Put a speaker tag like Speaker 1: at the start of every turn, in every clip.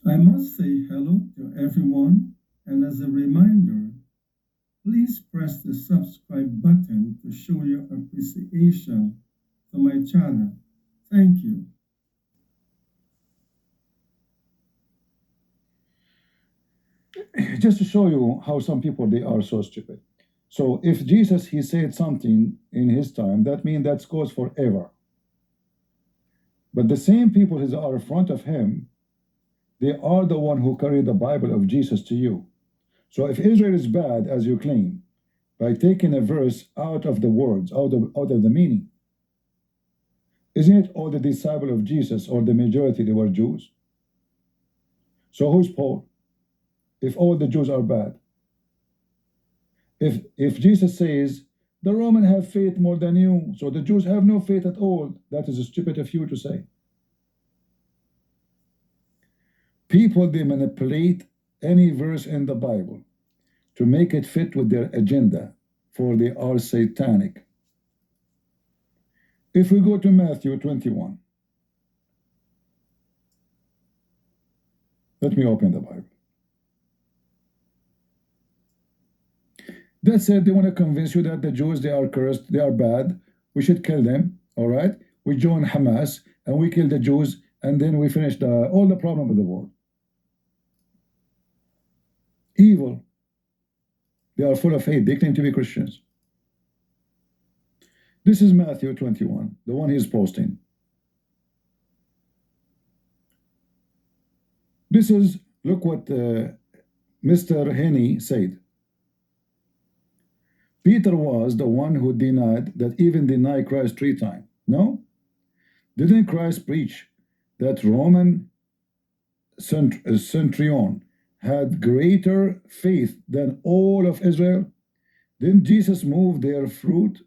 Speaker 1: I must say hello to everyone, and as a reminder, please press the subscribe button to show your appreciation to my channel. Thank you. Just to show you how some people, they are so stupid. So if Jesus, he said something in his time, that means that goes forever. But the same people who are in front of him, they are the one who carry the Bible of Jesus to you. So if Israel is bad, as you claim, by taking a verse out of the words, out of the meaning, isn't it all the disciples of Jesus, or the majority, they were Jews? So who's Paul? If all the Jews are bad. If Jesus says, the Romans have faith more than you, so the Jews have no faith at all, that is stupid of you to say. People, they manipulate any verse in the Bible to make it fit with their agenda, for they are satanic. If we go to Matthew 21, let me open the Bible. That said, they want to convince you that the Jews, they are cursed, they are bad, we should kill them, all right? We join Hamas, and we kill the Jews, and then we finish all the problem of the world. Evil. They are full of hate. They claim to be Christians. This is Matthew 21, the one he's posting. This is, look what Mr. Henney said. Peter was the one who denied, that even denied Christ 3 times. No? Didn't Christ preach that Roman centurion had greater faith than all of Israel? Didn't Jesus move their fruit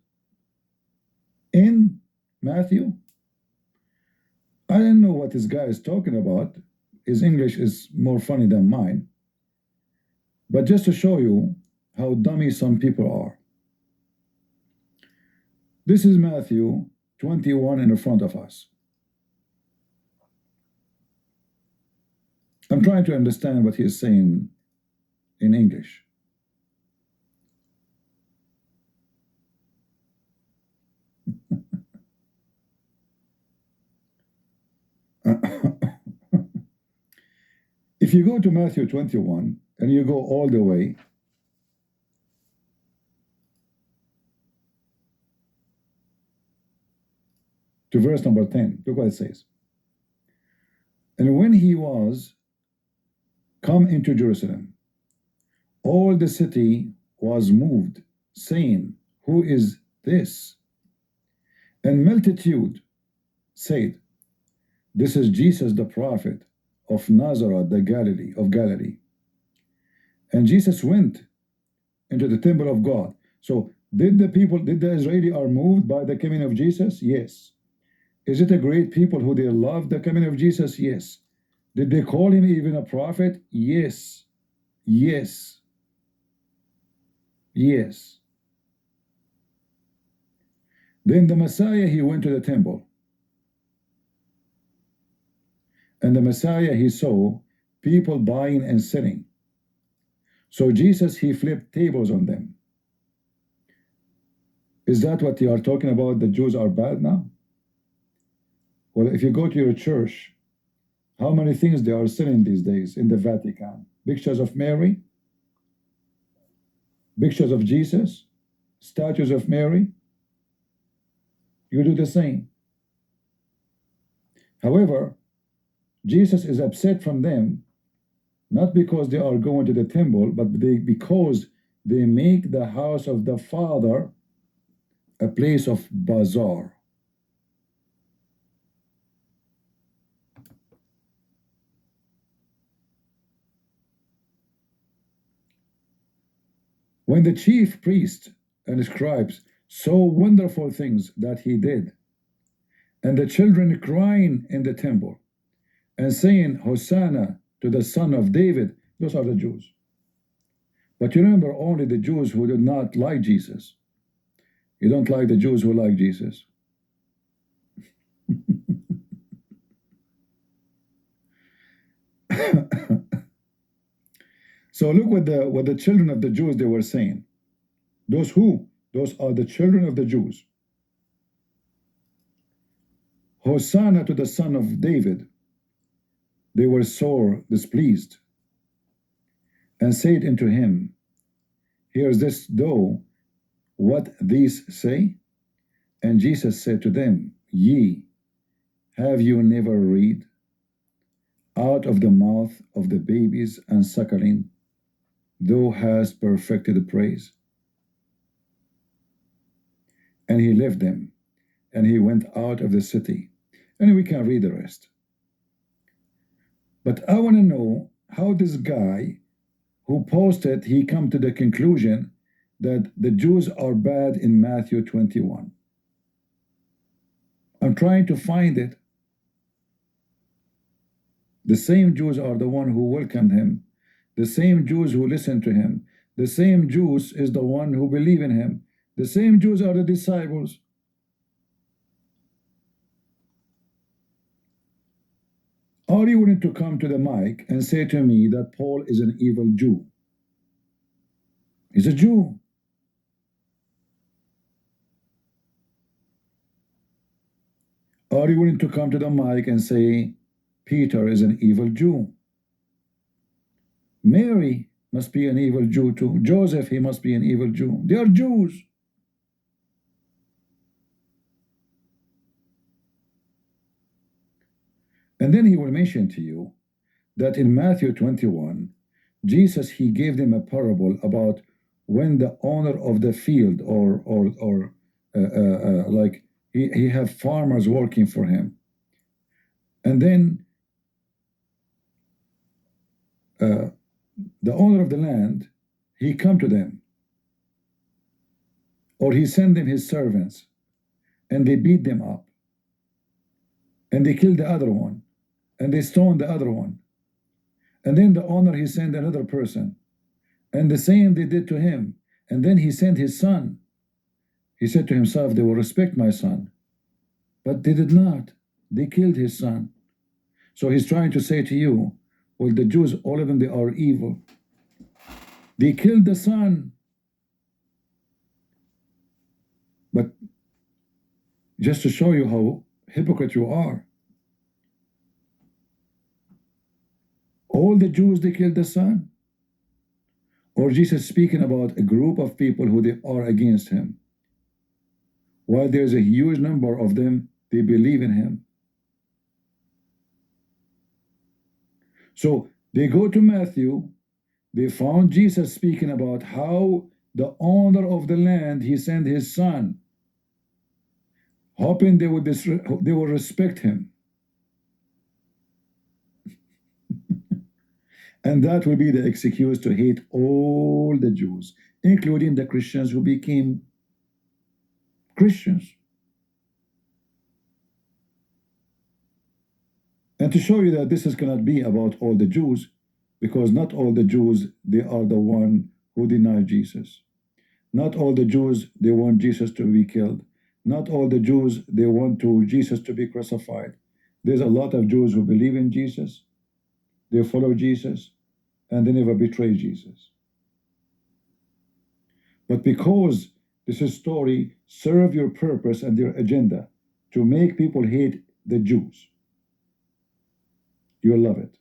Speaker 1: in Matthew? I don't know what this guy is talking about. His English is more funny than mine. But just to show you how dummy some people are. This is Matthew 21 in front of us. I'm trying to understand what he's saying in English. If you go to Matthew 21 and you go all the way to verse number 10, look what it says. And when he was come into Jerusalem, all the city was moved, saying, who is this? And multitude said, this is Jesus the prophet of Nazareth, of Galilee. And Jesus went into the temple of God. So did the Israeli are moved by the coming of Jesus? Yes. Is it a great people who they love the coming of Jesus? Yes. Did they call him even a prophet? Yes. Yes. Yes. Then the Messiah, he went to the temple. And the Messiah, he saw people buying and selling. So Jesus, he flipped tables on them. Is that what you are talking about? The Jews are bad now? Well, if you go to your church, how many things they are selling these days in the Vatican? Pictures of Mary, pictures of Jesus, statues of Mary. You do the same. However, Jesus is upset from them, not because they are going to the temple, but because they make the house of the Father a place of bazaar. When the chief priests and scribes saw wonderful things that he did, and the children crying in the temple, and saying, Hosanna to the Son of David, those are the Jews. But you remember, only the Jews who did not like Jesus. You don't like the Jews who like Jesus. So look what the children of the Jews they were saying. Those who? Those are the children of the Jews. Hosanna to the son of David. They were sore displeased, and said unto him, Here's this thou what these say? And Jesus said to them, Ye, have you never read, out of the mouth of the babies and suckling, thou hast perfected praise? And he left them, and he went out of the city. And we can read the rest. But I want to know how this guy who posted, he come to the conclusion that the Jews are bad in Matthew 21. I'm trying to find it. The same Jews are the one who welcomed him. The same Jews who listened to him. The same Jews is the one who believe in him. The same Jews are the disciples. Are you willing to come to the mic and say to me that Paul is an evil Jew? He's a Jew. Are you willing to come to the mic and say Peter is an evil Jew? Mary must be an evil Jew too. Joseph, he must be an evil Jew. They are Jews. And then he will mention to you that in Matthew 21, Jesus, he gave them a parable about when the owner of the field like he have farmers working for him. And then the owner of the land, he come to them, or he send them his servants, and they beat them up, and they kill the other one, and they stone the other one. And then the owner, he sent another person, and the same they did to him. And then he sent his son. He said to himself, they will respect my son. But they did not. They killed his son. So he's trying to say to you, well, the Jews, all of them, they are evil. They killed the son. But just to show you how hypocrite you are, all the Jews, they killed the son? Or Jesus speaking about a group of people who they are against him, while there's a huge number of them, they believe in him. So they go to Matthew, they found Jesus speaking about how the owner of the land, he sent his son, hoping they would respect him. And that will be the excuse to hate all the Jews, including the Christians who became Christians. And to show you that this is cannot be about all the Jews, because not all the Jews, they are the one who deny Jesus. Not all the Jews, they want Jesus to be killed. Not all the Jews, they want Jesus to be crucified. There's a lot of Jews who believe in Jesus, they follow Jesus, and they never betray Jesus. But because this story serve your purpose and your agenda to make people hate the Jews, you'll love it.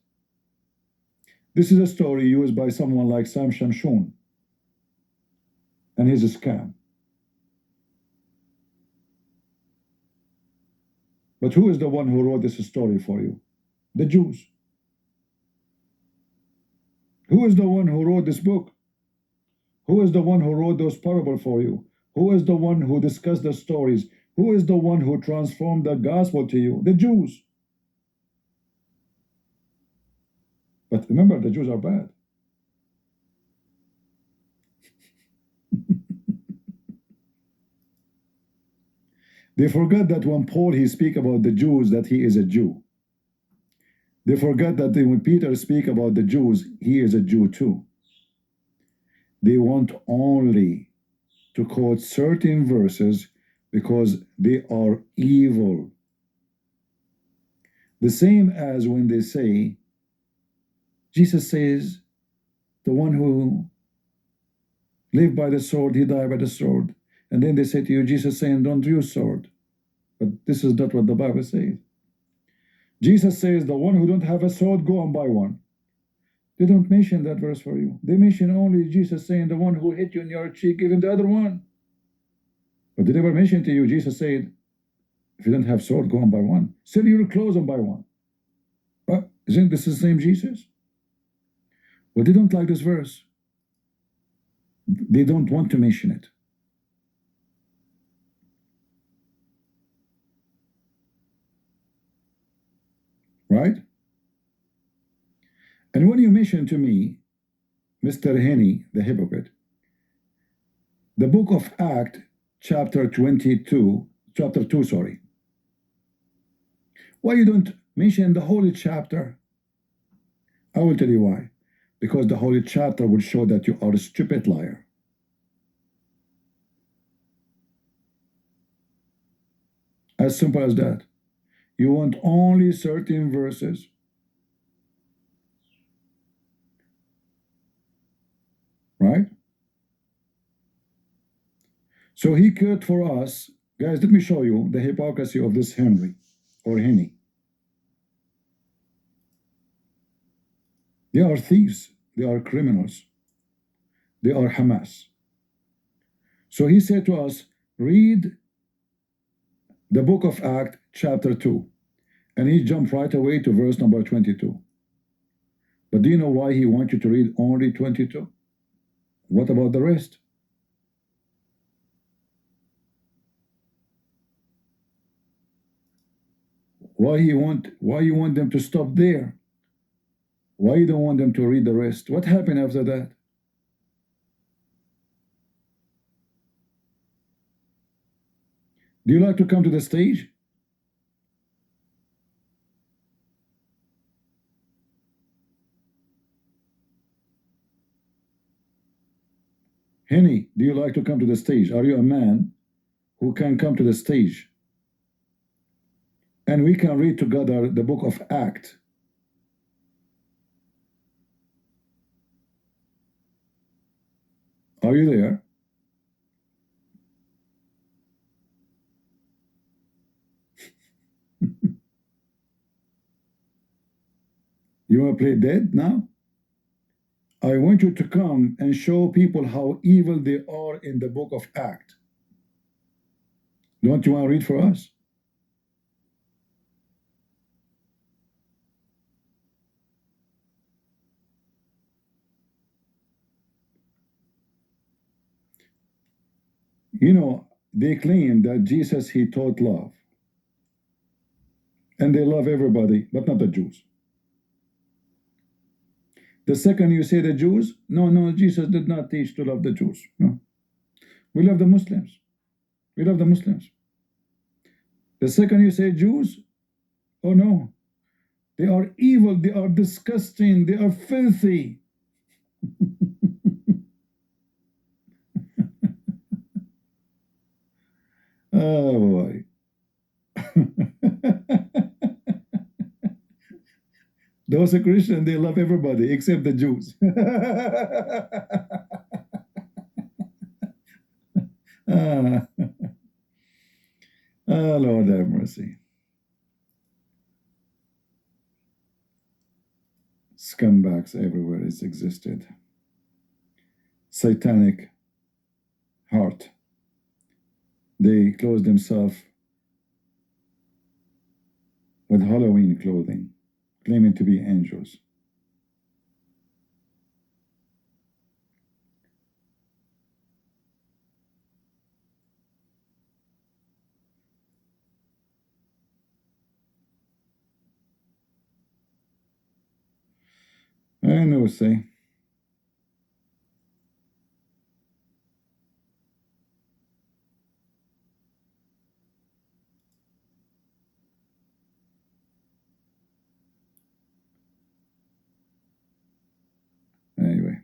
Speaker 1: This is a story used by someone like Sam Shamshon, and he's a scam. But who is the one who wrote this story for you? The Jews. Who is the one who wrote this book? Who is the one who wrote those parables for you? Who is the one who discussed the stories? Who is the one who transformed the gospel to you? The Jews. But remember, the Jews are bad. They forgot that when Paul, he speak about the Jews, that he is a Jew. They forgot that when Peter speak about the Jews, he is a Jew too. They want only to quote certain verses because they are evil. The same as when they say Jesus says, the one who lived by the sword, he died by the sword. And then they say to you, Jesus saying, don't use sword. But this is not what the Bible says. Jesus says, the one who don't have a sword, go and buy one. They don't mention that verse for you. They mention only Jesus saying, the one who hit you in your cheek, give him the other one. But they never mention to you, Jesus said, if you don't have sword, go and buy one. Sell your clothes and buy one. But isn't this the same Jesus? Well, they don't like this verse. They don't want to mention it. Right? And when you mention to me, Mr. Henney, the hypocrite, the book of Acts, chapter 2, sorry. Why you don't mention the holy chapter? I will tell you why. Because the holy chapter will show that you are a stupid liar. As simple as that. You want only certain verses. Right? So he cut for us. Guys, let me show you the hypocrisy of this Henry or Henny. They are thieves. They are criminals. They are Hamas. So he said to us, read the book of Acts, chapter 2. And he jumped right away to verse number 22. But do you know why he wants you to read only 22? What about the rest? Why you want them to stop there? Why you don't want them to read the rest? What happened after that? Do you like to come to the stage? Henny, do you like to come to the stage? Are you a man who can come to the stage? And we can read together the book of Acts. Are you there? You want to play dead now? I want you to come and show people how evil they are in the book of Acts. Don't you want to read for us? You know, they claim that Jesus, he taught love. And they love everybody, but not the Jews. The second you say the Jews, no, Jesus did not teach to love the Jews. No. We love the Muslims. We love the Muslims. The second you say Jews, oh no, they are evil, they are disgusting, they are filthy. Oh boy. Those are Christians, they love everybody except the Jews. Lord have mercy. Scumbags everywhere it's existed. Satanic heart. They clothe themselves with Halloween clothing, claiming to be angels. I know, say. Anyway.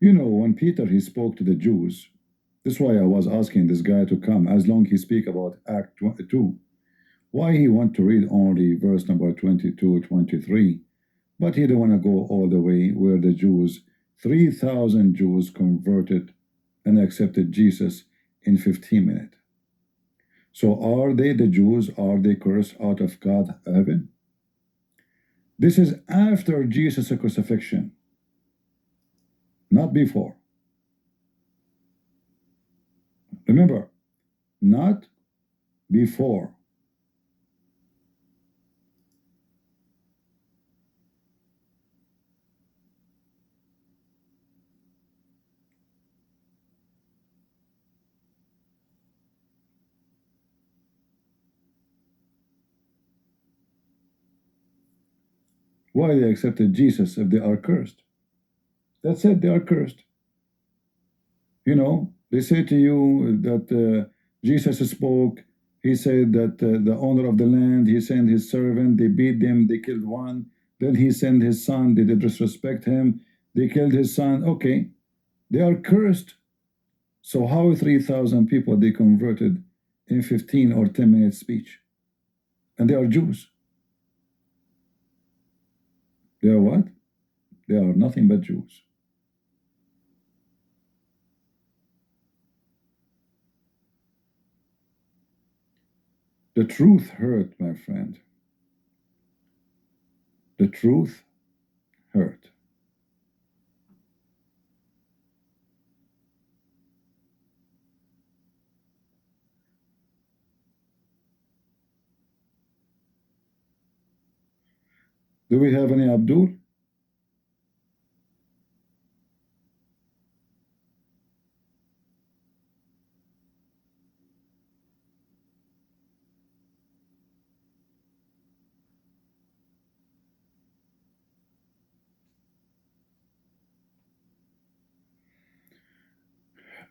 Speaker 1: You know, when Peter, he spoke to the Jews, that's why I was asking this guy to come, as long he speak about Act 2. Why he want to read only verse number 22, 23, but he don't want to go all the way where the Jews, 3,000 Jews converted and accepted Jesus in 15 minutes. So are they the Jews? Are they cursed out of God's heaven? This is after Jesus' crucifixion, not before. Remember, not before. Why they accepted Jesus if they are cursed? That's it, they are cursed. You know, they say to you that Jesus spoke. He said that the owner of the land, he sent his servant, they beat them, they killed one. Then he sent his son, they did disrespect him, they killed his son. Okay, they are cursed. So how 3,000 people they converted in 15 or 10 minutes speech? And they are Jews. They are what? They are nothing but Jews. The truth hurt, my friend. The truth hurt. Do we have any Abdul?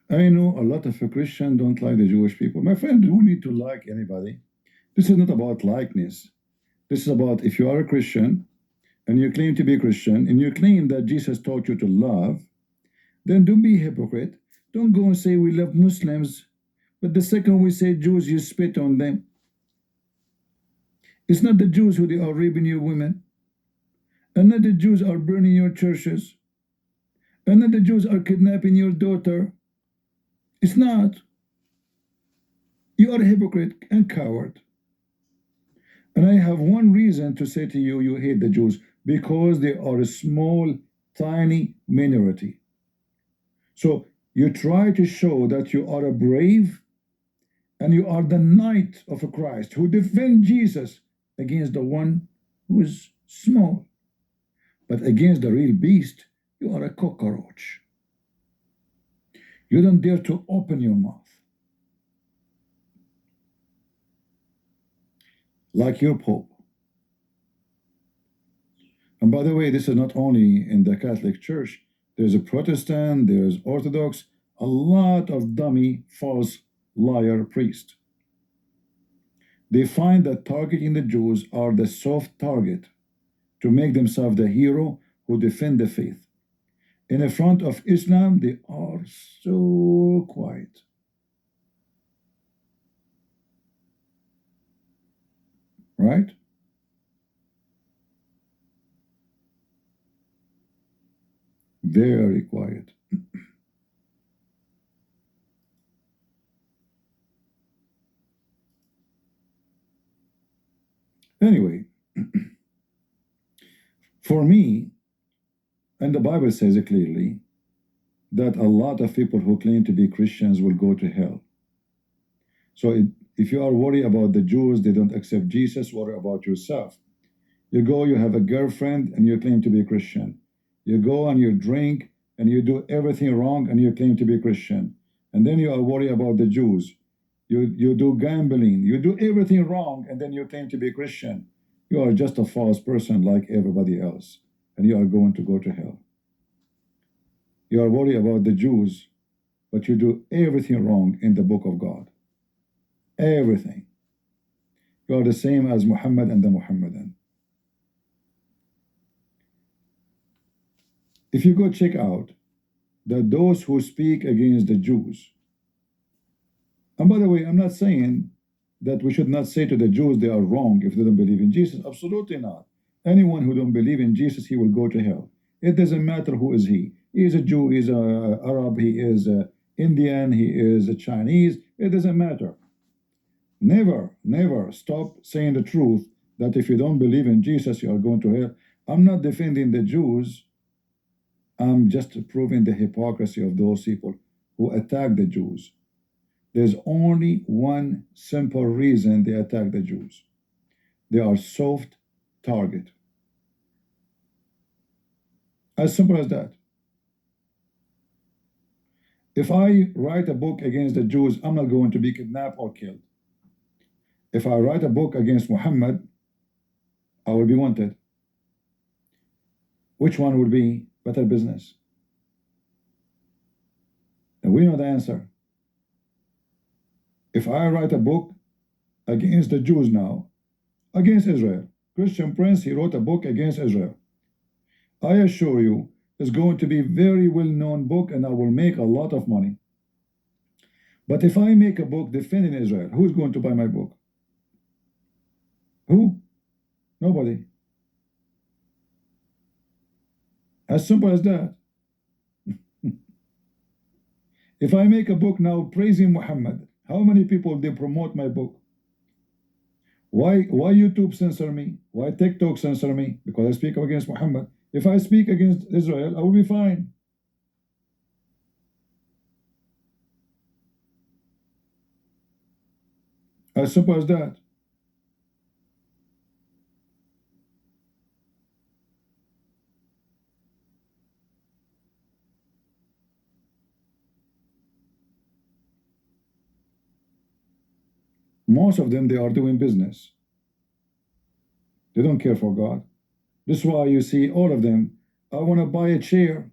Speaker 1: I know a lot of Christians don't like the Jewish people. My friend, who need to like anybody? This is not about likeness. This is about if you are a Christian and you claim to be a Christian and you claim that Jesus taught you to love, then don't be a hypocrite. Don't go and say we love Muslims, but the second we say Jews, you spit on them. It's not the Jews who they are raping your women, and not the Jews are burning your churches, and not the Jews are kidnapping your daughter. It's not. You are a hypocrite and coward. And I have one reason to say to you, you hate the Jews, because they are a small, tiny minority. So you try to show that you are a brave and you are the knight of Christ who defend Jesus against the one who is small. But against the real beast, you are a cockroach. You don't dare to open your mouth. Like your Pope. And by the way, this is not only in the Catholic Church. There's a Protestant, there's Orthodox, a lot of dummy, false, liar priests. They find that targeting the Jews are the soft target to make themselves the hero who defend the faith. In the front of Islam, they are so quiet. Right? Very quiet. Anyway, for me, and the Bible says it clearly, that a lot of people who claim to be Christians will go to hell. So if you are worried about the Jews, they don't accept Jesus, worry about yourself. You go, you have a girlfriend, and you claim to be Christian. You go and you drink, and you do everything wrong, and you claim to be Christian. And then you are worried about the Jews. You do gambling, you do everything wrong, and then you claim to be Christian. You are just a false person like everybody else, and you are going to go to hell. You are worried about the Jews, but you do everything wrong in the book of God. Everything. You are the same as Muhammad and the Muhammadan. If you go check out that those who speak against the Jews, and by the way, I'm not saying that we should not say to the Jews they are wrong if they don't believe in Jesus? Absolutely not. Anyone who don't believe in Jesus, he will go to hell. It doesn't matter who is he. He is a Jew, he is a Arab, he is a Indian, he is a Chinese. It doesn't matter. Never, never stop saying the truth that if you don't believe in Jesus, you are going to hell. I'm not defending the Jews. I'm just proving the hypocrisy of those people who attack the Jews. There's only one simple reason they attack the Jews. They are soft target. As simple as that. If I write a book against the Jews, I'm not going to be kidnapped or killed. If I write a book against Muhammad, I will be wanted. Which one would be better business? And we know the answer. If I write a book against the Jews now, against Israel, Christian Prince, he wrote a book against Israel. I assure you, it's going to be a very well-known book and I will make a lot of money. But if I make a book defending Israel, who's going to buy my book? Who? Nobody. As simple as that. If I make a book now praising Muhammad, how many people they promote my book? Why YouTube censor me? Why TikTok censor me? Because I speak against Muhammad. If I speak against Israel, I will be fine. As simple as that. Most of them, they are doing business. They don't care for God. This is why you see all of them. I want to buy a chair.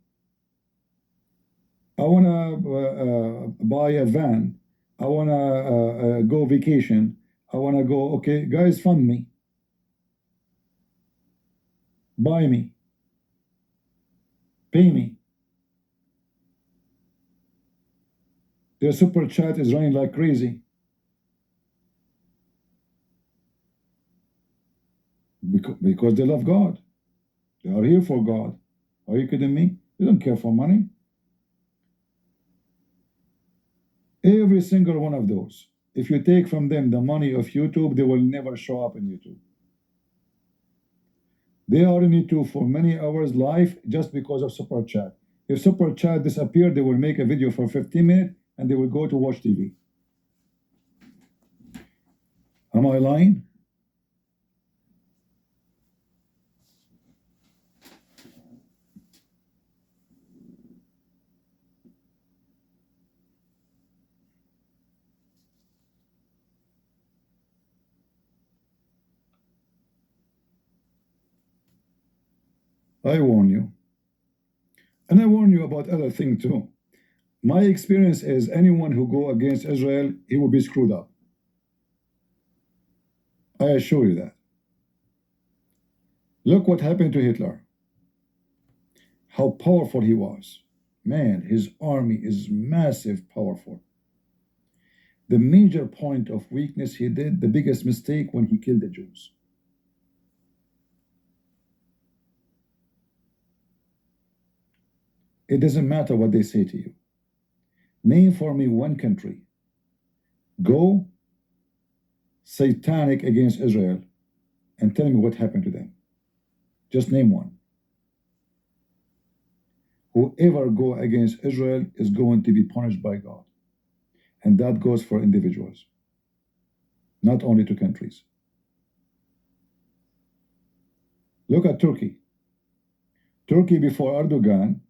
Speaker 1: I want to buy a van. I want to go vacation. I want to go, okay, guys, fund me. Buy me. Pay me. Their super chat is running like crazy. Because they love God. They are here for God. Are you kidding me? They don't care for money. Every single one of those, if you take from them the money of YouTube, they will never show up in YouTube. They are in YouTube for many hours live just because of super chat. If super chat disappeared, they will make a video for 15 minutes and they will go to watch TV. Am I lying? I warn you. And I warn you about other things too. My experience is anyone who go against Israel, he will be screwed up. I assure you that. Look what happened to Hitler. How powerful he was. Man, his army is massive, powerful. The major point of weakness he did, the biggest mistake, when he killed the Jews. It doesn't matter what they say to you. Name for me one country. Go satanic against Israel and tell me what happened to them. Just name one. Whoever go against Israel is going to be punished by God. And that goes for individuals, not only to countries. Look at Turkey. Turkey before Erdogan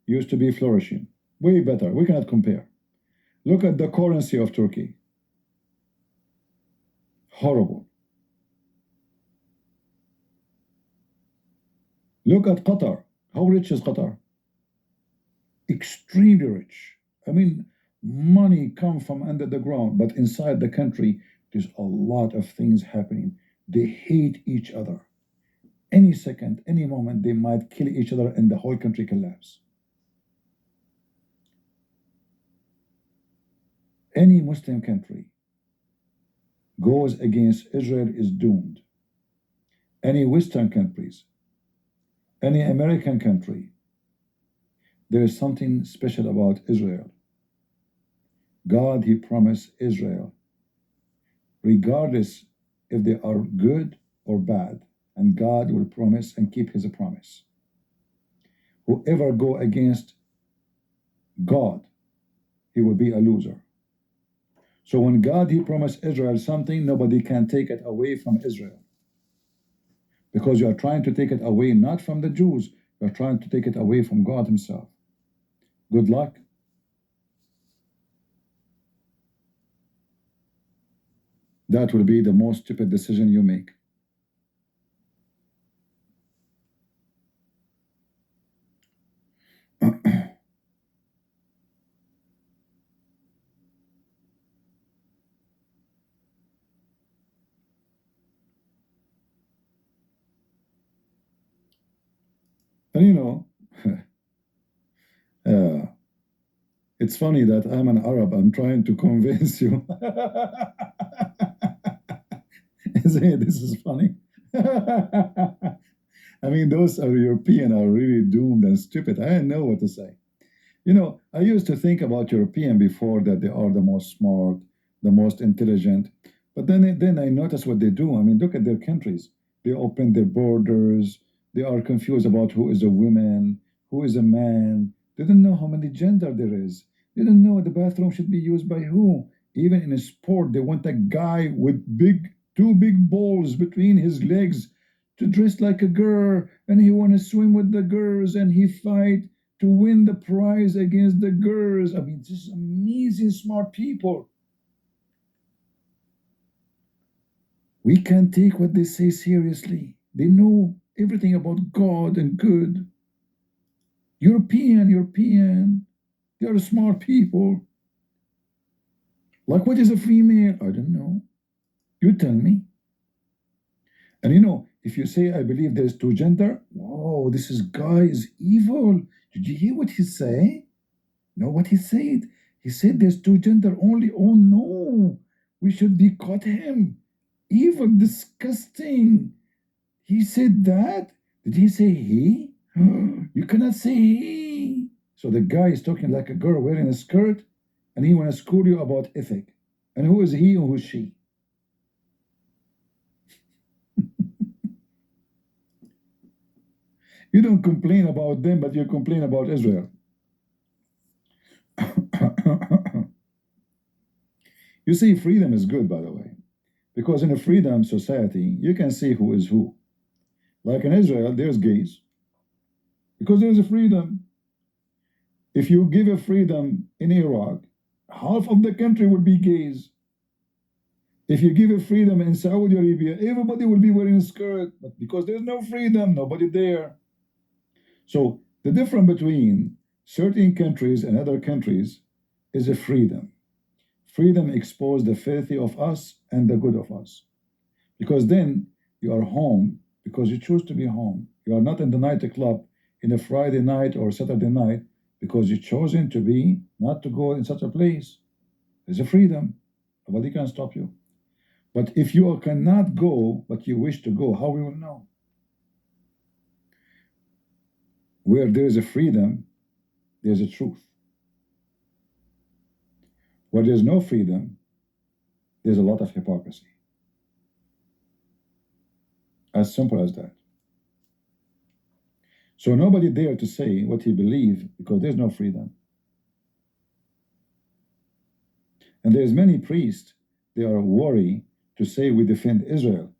Speaker 1: used to be flourishing. Way better. We cannot compare. Look at the currency of Turkey. Horrible. Look at Qatar. How rich is Qatar? Extremely rich. I mean, money comes from under the ground, but inside the country, there's a lot of things happening. They hate each other. Any second, any moment, they might kill each other and the whole country collapse. Any Muslim country, goes against Israel is doomed. Any Western countries, any American country, there is something special about Israel. God, He promised Israel, regardless if they are good or bad, and God will promise and keep His promise. Whoever go against God, he will be a loser. So when God, He promised Israel something, nobody can take it away from Israel. Because you are trying to take it away not from the Jews, you are trying to take it away from God Himself. Good luck. That will be the most stupid decision you make. And you know, it's funny that I'm an Arab. I'm trying to convince you. This is funny. I mean, those are European are really doomed and stupid. I don't know what to say. You know, I used to think about European before that they are the most smart, the most intelligent. But then I noticed what they do. I mean, look at their countries. They open their borders. They are confused about who is a woman, who is a man. They don't know how many gender there is. They don't know the bathroom should be used by who. Even in a sport, they want a guy with two big balls between his legs to dress like a girl, and he want to swim with the girls, and he fight to win the prize against the girls. I mean, just amazing smart people. We can't take what they say seriously. They know everything about God and good. European, they are smart people. Like, what is a female? I don't know. You tell me. And you know, if you say, I believe there's two gender, whoa, guy is evil. Did you hear what he say? Know what he said? He said there's two gender only. Oh no, we should boycott him. Evil, disgusting. He said that? Did he say he? You cannot say he. So the guy is talking like a girl wearing a skirt, and he want to school you about ethic. And who is he and who is she? You don't complain about them, but you complain about Israel. You see, freedom is good, by the way, because in a freedom society, you can see who is who. Like in Israel, there's gays, because there's a freedom. If you give a freedom in Iraq, half of the country will be gays. If you give a freedom in Saudi Arabia, everybody will be wearing a skirt, but because there's no freedom, nobody there. So the difference between certain countries and other countries is a freedom. Freedom exposes the filthy of us and the good of us. Because then you are home because you choose to be home. You are not in the nightclub in a Friday night or Saturday night because you chosen to be, not to go in such a place. There's a freedom. Nobody can stop you. But if you cannot go, but you wish to go, how we will know? Where there is a freedom, there's a truth. Where there's no freedom, there's a lot of hypocrisy. As simple as that. So nobody dare to say what he believes because there's no freedom. And there's many priests, they are worried to say we defend Israel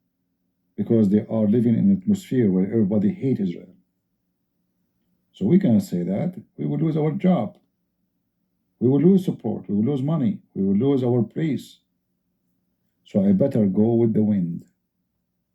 Speaker 1: because they are living in an atmosphere where everybody hates Israel. So we cannot say that. We will lose our job. We will lose support. We will lose money. We will lose our place. So I better go with the wind.